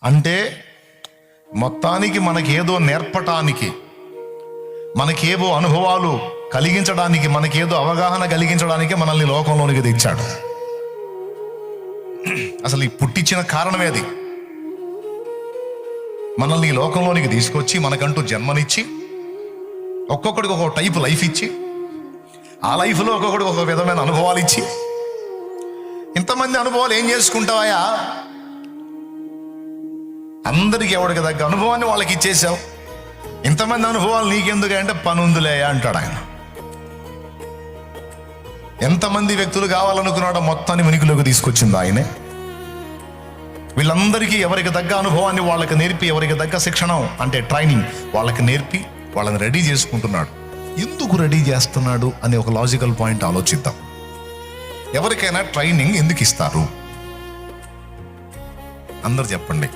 అంటే మొత్తానికి మనకేదో నేర్పటానికి, మనకేవో అనుభవాలు కలిగించడానికి, మనకేదో అవగాహన కలిగించడానికి మనల్ని లోకంలోనికి తెచ్చాడు. అసలు ఈ పుట్టించిన కారణమే అది. మనల్ని ఈ లోకంలోనికి తీసుకొచ్చి మనకంటూ జన్మనిచ్చి ఒక్కొక్కడికి ఒక్కొక్క టైపు లైఫ్ ఇచ్చి, ఆ లైఫ్లో ఒక్కొక్కడికి ఒక విధమైన అనుభవాలు ఇచ్చి, ఇంతమంది అనుభవాలు ఏం చేసుకుంటావా, అందరికి ఎవరికి తగ్గ అనుభవాన్ని వాళ్ళకి ఇచ్చేసావు, ఇంతమంది అనుభవాలు నీకెందుకంటే పని ఉందిలే అంటాడు ఆయన. ఎంతమంది వ్యక్తులు కావాలనుకున్నాడో మొత్తాన్ని ఉనికిలోకి తీసుకొచ్చింది ఆయనే. వీళ్ళందరికీ ఎవరికి తగ్గ అనుభవాన్ని వాళ్ళకి నేర్పి, ఎవరికి తగ్గ శిక్షణ అంటే ట్రైనింగ్ వాళ్ళకి నేర్పి వాళ్ళని రెడీ చేసుకుంటున్నాడు. ఎందుకు రెడీ చేస్తున్నాడు అనే ఒక లాజికల్ పాయింట్ ఆలోచిద్దాం. ఎవరికైనా ట్రైనింగ్ ఎందుకు ఇస్తారు? అందరు చెప్పండి.